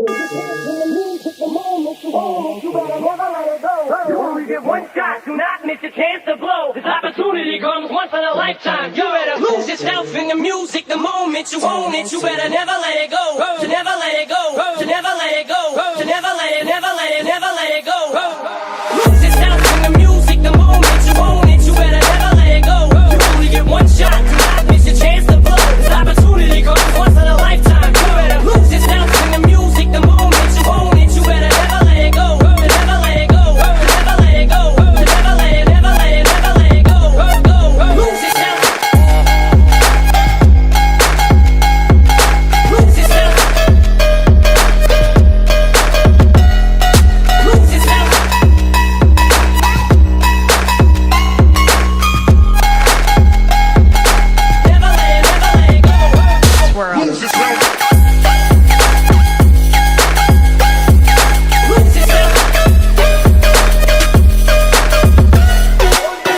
You only get one shot, do not miss your chance to blow. This opportunity comes once in a lifetime. You better lose yourself in the music the moment you own it. You better never let it go. To never let it go. To never let it go. To never let it, never let it, never let it go. Lose yourself in the music the moment you own it. You better never let it go. You only get one shot, do not miss your chance to blow. This opportunity comes once in a lifetime. You better lose yourself in the music the moment you own it. You better never let it go. To never let it go. To never let it go. To never let it, never let it, never let it go. Lose yourself. Lose yourself. Lose yourself. Never let it go. Swirl. Lose yourself. Lose yourself.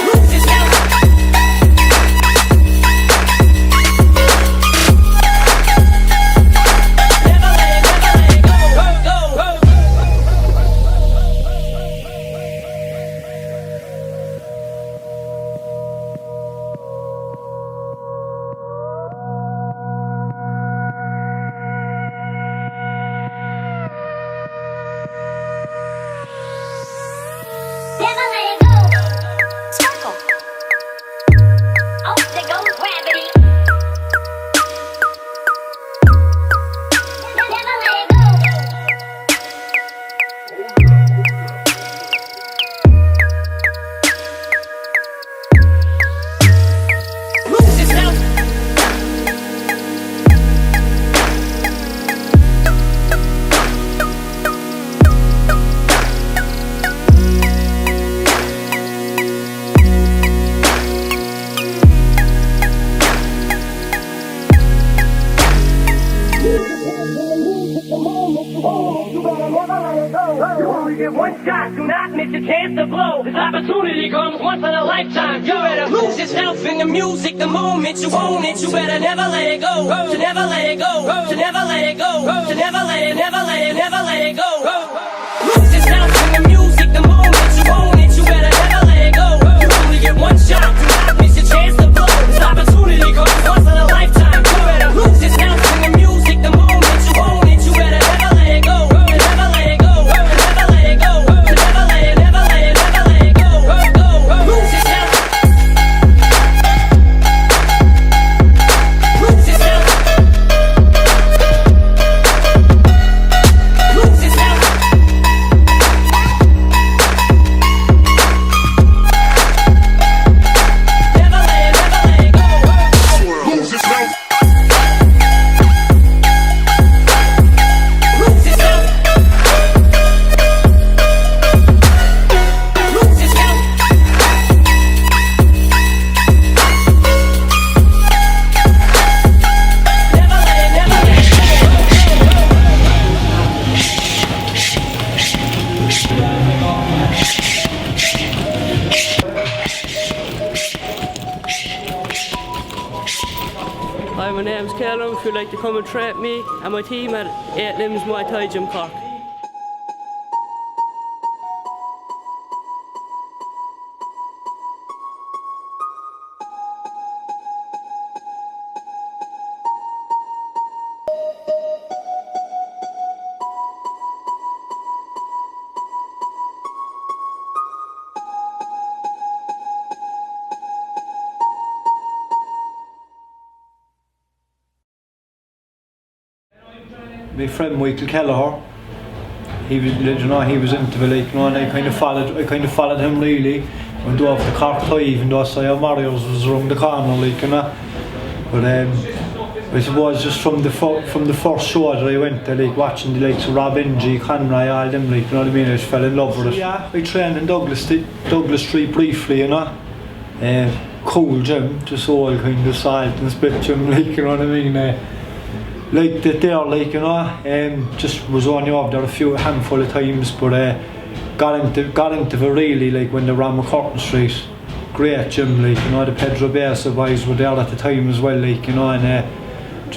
Lose yourself. Never let it go. Never let it go. Circle. Oh, there goes gravity. Never let it go. Lose yourself. You only get one shot, do not miss your chance to blow. This opportunity comes once in a lifetime. You better lose yourself in the music the moment you own it. You better never let it go. To never let it go. To never let it go. To never let it, never let it, never let it go. Lose yourself in the music the moment you own it. You better never let it go. You only get one shot, do not miss your chance to blow. This opportunity comes once in a lifetime. You better lose yourself in the music the moment you own it. You better never let it go. To never let it go. To never let it go. To never let it, never let it, never let it go. Lose yourself. Lose yourself. Lose yourself. Never let it go. Lose yourself. Lose yourself. Lose yourself. Never let it go. Hi, my name's Callum. If you'd like to come and train me and my team at 8 Limbs Muay Thai Gym Cork. My friend Michael Kelleher, he was, he was into it, and I kind of followed him really. Went off to Cork Thai, even though I saw Mario's was around the corner, But I suppose just from the first show that I went to, watching the likes of Rob Ingy, Conroy, all them, you know what I mean, I just fell in love with it. Yeah, I trained in Douglas Street briefly, cool gym, just all kind of salt and spit gym, you know what I mean. Liked it there, just was only over there handful of times, but got into it really, when they ran McCurtain Street. Great gym, the Pedro Besa boys were there at the time as well, and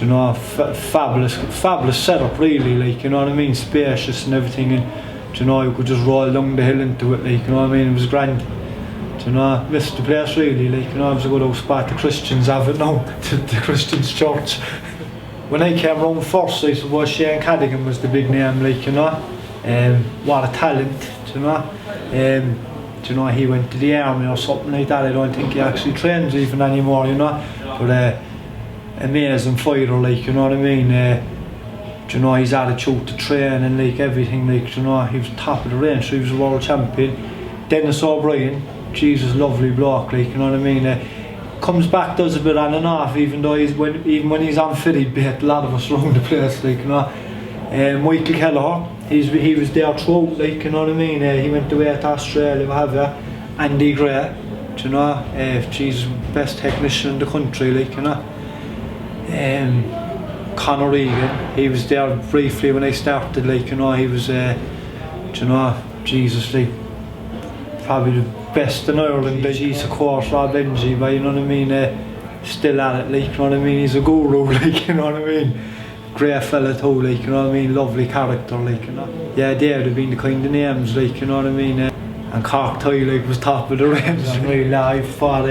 you know, fabulous setup really, like, you know what I mean, spacious and everything, and you know, you could just roll down the hill into it, like, you know what I mean, it was grand. You know, missed the place really, like, you know, it was a good old spot. The Christians have it now, the Christians church. When I came round first, I suppose Shane Cadigan was the big name, like, you know. What a talent, you know. You know, he went to the army or something like that. I don't think he actually trains even anymore, you know. But amazing fighter, like, you know what I mean. You know, his attitude to train and like everything, like, you know, he was top of the range, so he was a world champion. Dennis O'Brien, Jesus, lovely bloke, like, you know what I mean. Comes back, does a bit on and off, even though even when he's on fit, he beat a lot of us around the place, like, you know. Michael Kelleher, he was there throughout, like, you know what I mean. He went away to Australia, what have you. Andy Gray, you know, Jesus, best technician in the country, like, you know. Conor Egan, he was there briefly when I started, like, you know, he was, you know, Jesus, like, probably the best in Ireland, like, he's of course Rob Benji, but you know what I mean, still at it, like, you know what I mean, he's a guru, like, you know what I mean, great fella too, like, you know what I mean, lovely character, like, you know. Yeah, they would have been the kind of names, like, you know what I mean, and Cork Ty, like, was top of the range, really. I fought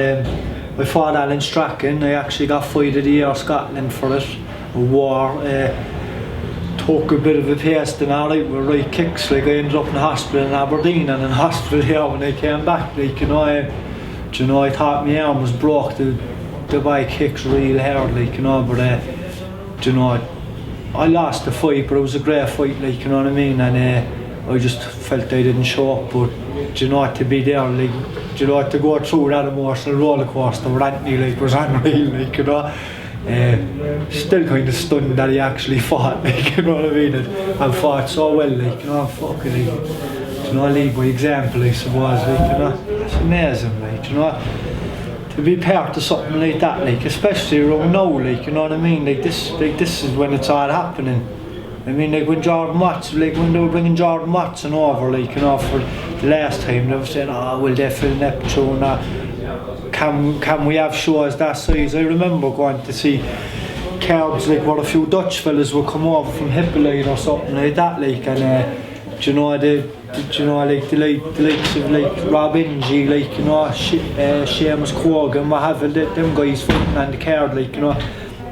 Alan Strachan. I actually got Fight of the Year Scotland for it. A war, took a bit of a taste and alright with right kicks, like, I ended up in the hospital in Aberdeen and in hospital here when I came back, like, you know, I thought my arm was broke, the bike kicks real hard, like, you know, but you know, I lost the fight, but it was a great fight, like, you know what I mean, and I just felt I didn't show up, but you know, to be there, like, you know, to go through that emotional roller coaster with Anthony, like, was unreal, like, you know. Still kind of stunned that he actually fought, like, you know what I mean, and fought so well, like, you know, fucking, like, you know, lead by example, I suppose, like, you know, it's amazing, like, you know, to be part of something like that, like, especially around now, like, you know what I mean, like this is when it's all happening. I mean, like, when Jordan Watson, like, when they were bringing Jordan Watson over, like, you know, for the last time, they were saying, oh, will they fill Neptune, can we have shows that size? I remember going to see cards, like, where a few Dutch fellas would come over from Hippolyte or something like that, like, and you know, like the likes of, like, Rob Ingy, like, you know, Seamus Quogan, what have you, them guys fighting on the card, like, you know,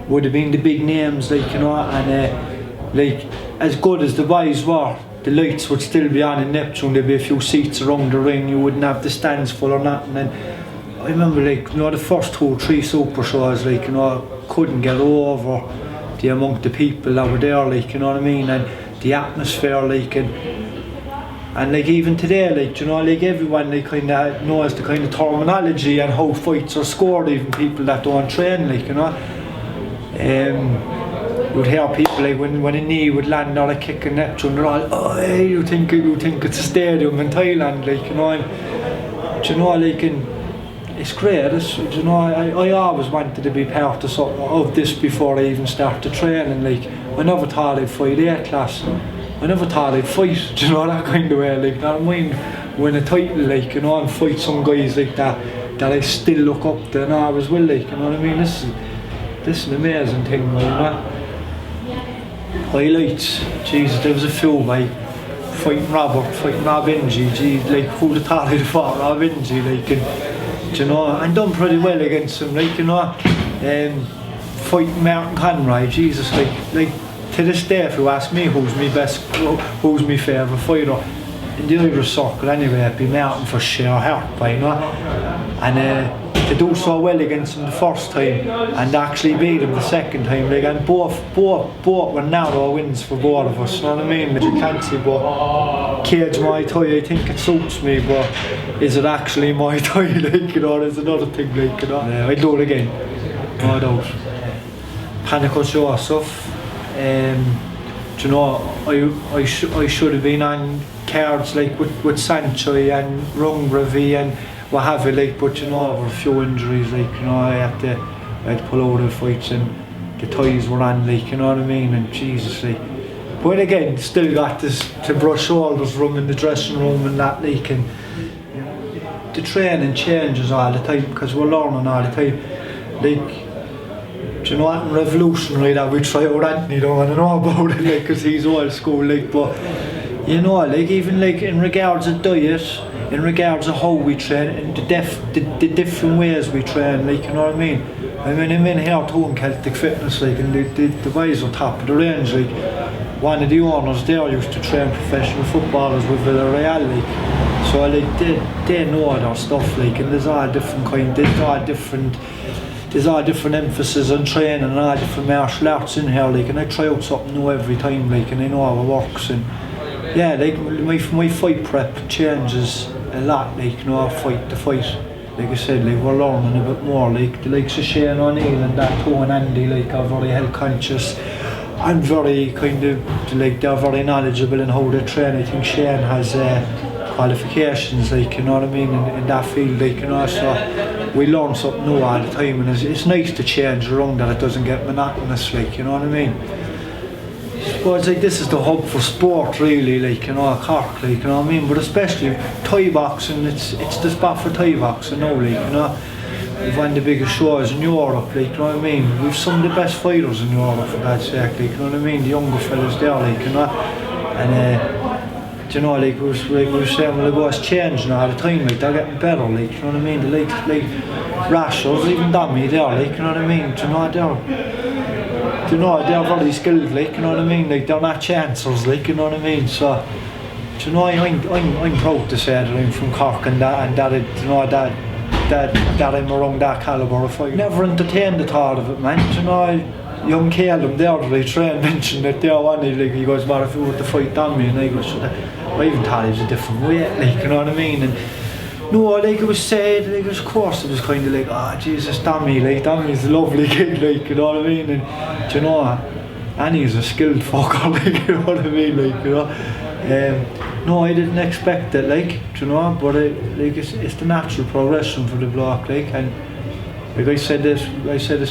would have been the big names, like, you know, and like, as good as the boys were, the lights would still be on in Neptune. There'd be a few seats around the ring, you wouldn't have the stands full or nothing. And I remember, like, you know, the first 2 or 3 super shows, like, you know, couldn't get over the amount of people that were there, like, you know what I mean, and the atmosphere, like, and like, even today, like, you know, like, everyone, like, kind of knows the kind of terminology and how fights are scored, even people that don't train, like, you know. You'd hear people, like, when a knee would land or a kick in Neptune, they're all, oh, hey, you think it's a stadium in Thailand, like, you know, and, you know, like, and it's great, you know, I always wanted to be part of this before I even started training, like, I never thought I'd fight A class, I never thought I'd fight, you know, that kind of way, like, I mean, win a title, like, you know, and fight some guys like that I still look up to and always will, like, you know what I mean, this is an amazing thing, like, you know. Highlights, Jesus, there was a few, like, fighting Rob Ingy, geez, like, who'd have thought I'd fought Rob Ingy, like, and, you know, and done pretty well against him, like, you know, fighting Martin Conroy, Jesus, like, to this day, if you ask me who's my favourite fighter, in the Irish circle anyway, it'd be Martin for sheer heart, you know, and to do so well against him the first time and actually beat him the second time, like, and both were narrow wins for both of us, you know what I mean? You can't see, but cage Muay Thai, I think it suits me, but is it actually Muay Thai, like, you know, there's another thing, like, you know. I'd do it again, no doubt. Panicos Joseph, you know, I should have been on cards, like, with Sanchoy and Rungravi and what have you, like, but, you know, over a few injuries, like, you know, I had to pull out of the fights and the ties were on, like, you know what I mean, and Jesus, like, but again, still got this to brush shoulders room in the dressing room and that, like, and the training changes all the time because we're learning all the time, like, do you know what, revolutionary that we try out Anthony, don't want to know about it, like, because he's old school, like, but, you know, like, even, like, in regards of diet, in regards of how we train, and the different ways we train, like, you know what I mean? I'm in here too in Celtic Fitness, like, and the guys are top of the range, like, one of the owners there used to train professional footballers with Villarreal, like, so, like, they know their stuff, like, and there's all different kind, there's all different emphasis on training and all different martial arts in here, like, and I try out something new every time, like, and I know how it works, and yeah, like, my fight prep changes a lot, like, you know, fight to fight. Like I said, like, we're learning a bit more, like, the likes of Shane O'Neill and that Toe and Andy, like, are very health conscious. I'm very kind of, like, they're very knowledgeable in how they train. I think Shane has qualifications, like, you know what I mean, in that field, like, you know, so we learn something new all the time, and it's nice to change around that it doesn't get monotonous, like, you know what I mean. Well, it's like, this is the hub for sport, really, like, you know, Cork, like, you know what I mean, but especially Thai boxing, it's the spot for Thai boxing now, like, you know. We've one of the biggest shows in Europe, like, you know what I mean, we've some of the best fighters in Europe, for God's sake, like, you know what I mean, the younger fellas there, like, you know, and, you know, like, we were saying, well, the boys changing all the time, like, they're getting better, like, you know what I mean, the likes, like, Rashers, even Dammy there, like, you know what I mean, you know, they're very skilled, like, you know what I mean, like, they're not chancers, like, you know what I mean, so, you know, I'm proud to say that I'm from Cork and that it, you know, that I'm around that calibre of fight. Never entertained the thought of it, man, you know, young Caleb there, they train, mentioned that there one, like, he goes, what if you were to fight Dammy, and I go, I even thought he was a different weight, like, you know what I mean, and no, like, it was sad, like, of course, it was kind of like, oh, Jesus, Dammy, like, Dammy's a lovely kid, like, you know what I mean, and, do you know, Annie's a skilled fucker, like, you know what I mean, like, you know, no, I didn't expect it, like, do you know, but, like, it's the natural progression for the block, like, and, like, I said this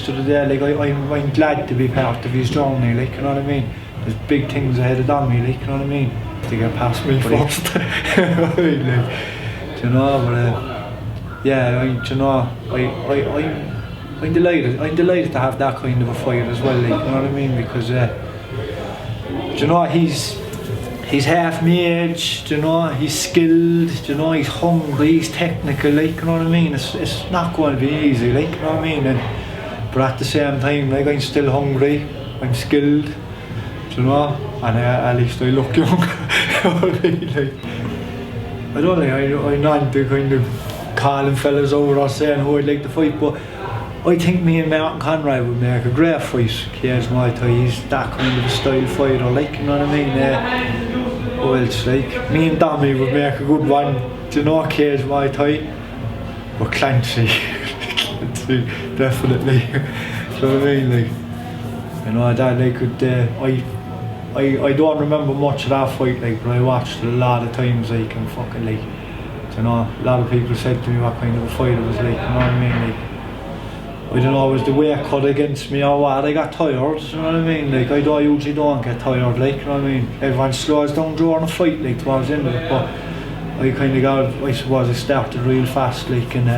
to the day, like, I'm glad to be part of his journey, like, you know what I mean, there's big things ahead of Dammy, like, you know what I mean, to get past me first, like, you know, but yeah, you know, I'm delighted to have that kind of a fight as well, like, you know what I mean, because you know, he's half my age, you know, he's skilled, you know, he's hungry, he's technical, like, you know what I mean, it's not going to be easy, like, you know what I mean, but at the same time, like, I'm still hungry, I'm skilled, you know, and at least I look young, you know what I mean, like, I don't think I'm not to kind of calling fellas over or saying who I'd like to fight, but I think me and Martin Conroy would make a great fight. Cage Muay Thai, he's that kind of a style fighter, like, you know what I mean? Well, it's like, me and Dammy would make a good one, do you know, Cage Muay Thai? But Clancy, definitely, you know what I mean? Like, you know, that, like, I don't remember much of that fight, like, but I watched it a lot of times, like, and fucking, like, you know, a lot of people said to me what kind of a fight it was like, you know what I mean, like, I don't know, was the weight cut against me or what, I got tired, you know what I mean, like, I usually don't get tired, like, you know what I mean, everyone slows down during a fight, like, towards the end of it, but I kind of got, I suppose I started real fast, like, and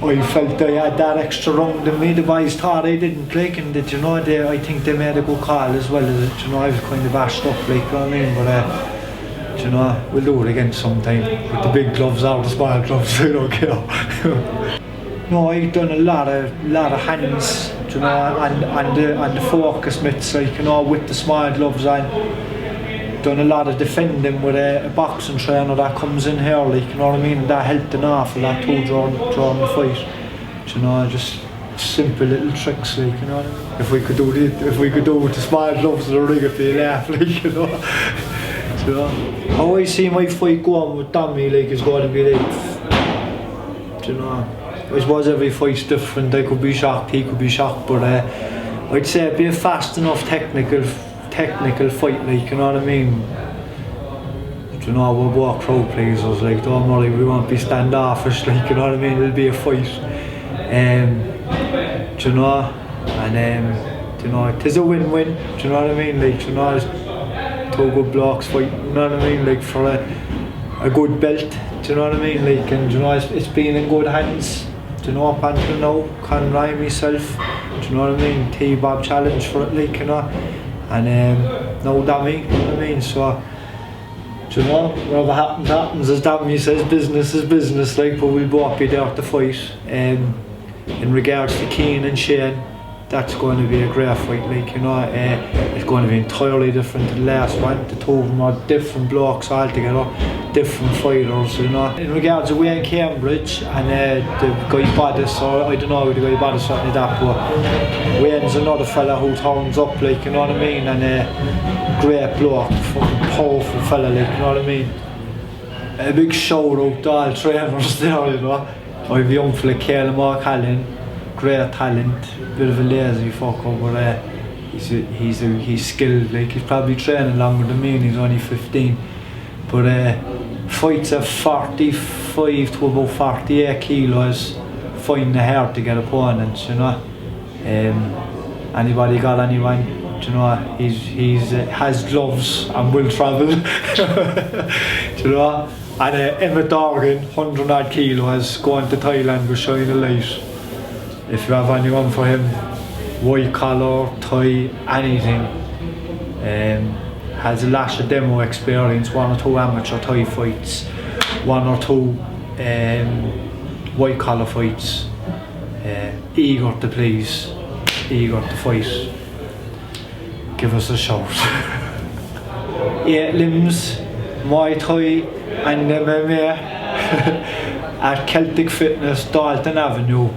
I felt I had that extra round in me, the boys thought I didn't, like, and you know, I think they made a good call as well, you know, I was kind of bashed up, like, you know what I mean, but you know, we'll do it again sometime, with the big gloves or the small gloves, I don't care. No, I've done a lot of hands, you know, and the focus mitts, like, you know, with the small gloves on. Done a lot of defending with a boxing trainer that comes in here, like, you know what I mean, and that helped an awful lot too during the fight. You know, just simple little tricks, like, you know what I mean. If we could do it with the small gloves and the ring, if they laugh, like, you know. You know. How I see my fight going with Dammy, like, is going to be like, you know, I suppose every fight's different. I could be shocked, he could be shocked, but I'd say it'd be a fast enough technical fight, like, you know what I mean. You know, we'll walk crowd pleasers, like, don't worry, we won't be standoffish, like, you know what I mean, it'll be a fight. You know, and you know, it is a win-win, do you know what I mean, like, you know, it's two good blocks fight, you know what I mean, like, for a good belt, do you know what I mean, like, and you know, it's been in good hands, do you know, up until now, Conroy, myself, Do you know what I mean? T-Bob challenge for it, like, you know. And no dummy, you know what I mean? So, do you know, whatever happens, happens. As Dammy says, business is business, like, but we'll both be there to fight. In regards to Keane and Shane, that's going to be a great fight, like, you know. It's going to be entirely different to the last one. The two of them are different blokes altogether, different fighters, you know. In regards to Wayne Cambridge and the guy Budden, or I don't know who the guy Budden something like that, but Wayne's another fella who turns up, like, you know what I mean, and great bloke, fucking powerful fella, like, you know what I mean. A big shout out to all trainers there, you know. I have a young fella, Caleb O'Callaghan, great talent, bit of a lazy fucker, but he's skilled, like, he's probably training longer than me and he's only 15. But fights at 45 to about 48 kilos, finding it hard to get opponents, you know. Anybody got anyone, you know, he's has gloves and will travel, you know. And Emmett Dorgan, 100 odd kilos, going to Thailand with shine a light. If you have anyone for him, white collar, Thai, anything, has a lot of demo experience, 1 or 2 amateur Thai fights, 1 or 2 white collar fights, eager to please, eager to fight, give us a shout. 8 limbs, Muay Thai and MMA at Celtic Fitness, Dalton Avenue.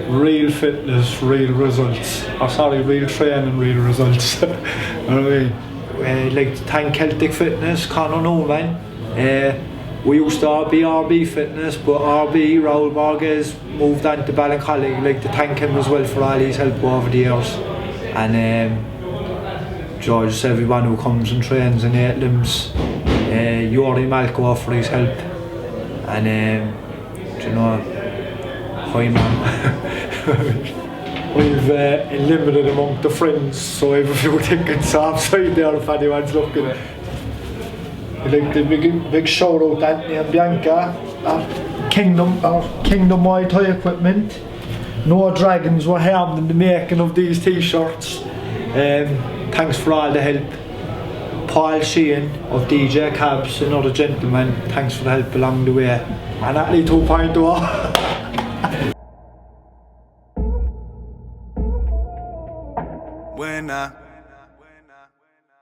Real fitness, real results. Oh, sorry, real training, real results. You know what I mean? I'd like to thank Celtic Fitness, Conor Newman. We used to be RB Fitness, but RB, Raul Borges, moved on to Ballincollig. I'd like to thank him as well for all his help over the years. And just everyone who comes and trains in 8 limbs. Yori Malko for his help. And you know, hi man. We've limited among the friends, so I have a few tickets outside there if anyone's looking. I'd like to big shout out to Anthony and Bianca at Kingdom Muay Thai equipment. No dragons were harmed in the making of these t-shirts. Thanks for all the help. Paul Sheehan of DJ Cabs, another gentleman, thanks for the help along the way. And Atlee 2.0.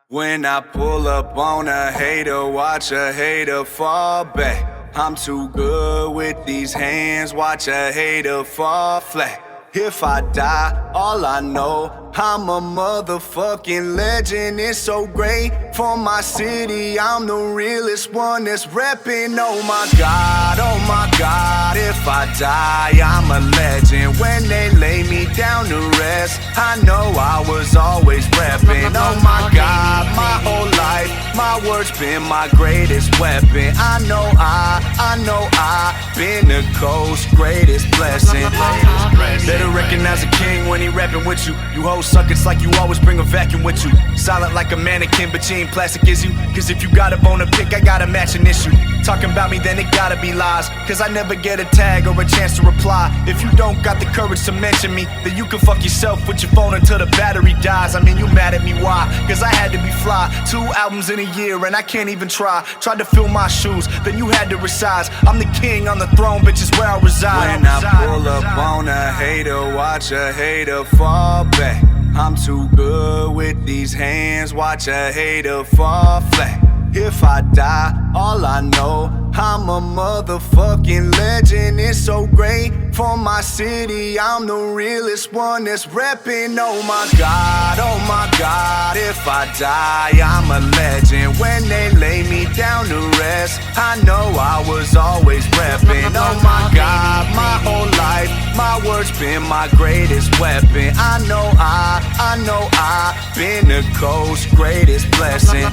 When I pull up on a hater, watch a hater fall back. I'm too good with these hands, watch a hater fall flat. If I die, all I know, I'm a motherfucking legend. It's so great for my city, I'm the realest one that's reppin'. Oh my God, if I die, I'm a legend. When they lay me down to rest, I know I was always reppin'. Oh my God, my whole life, my words been my greatest weapon. I know I been the coast's greatest blessing. Better recognize a king when he rapping with you. You hoes suck, it's like you always bring a vacuum with you. Silent like a mannequin, but you ain't plastic, is you? Cause if you got a bone to pick, I got a matching issue. Talking about me, then it gotta be lies. Cause I never get a tag or a chance to reply. If you don't got the courage to mention me, then you can fuck yourself with your phone until the battery dies. I mean, you mad at me, why? Cause I had to be fly. 2 albums in a year and I can't even try. Tried to fill my shoes, then you had to resize. I'm the king on the throne, bitch, is where I reside. When I pull up on a hater, watch a hater fall back. I'm too good with these hands, watch a hater fall flat. If I die, all I know, I'm a motherfucking legend. It's so great for my city, I'm the realest one that's reppin'. Oh my God, if I die, I'm a legend. When they lay me down to rest, I know I was always reppin'. Oh my God, my whole life, my words been my greatest weapon. I know I been the coast's greatest blessing.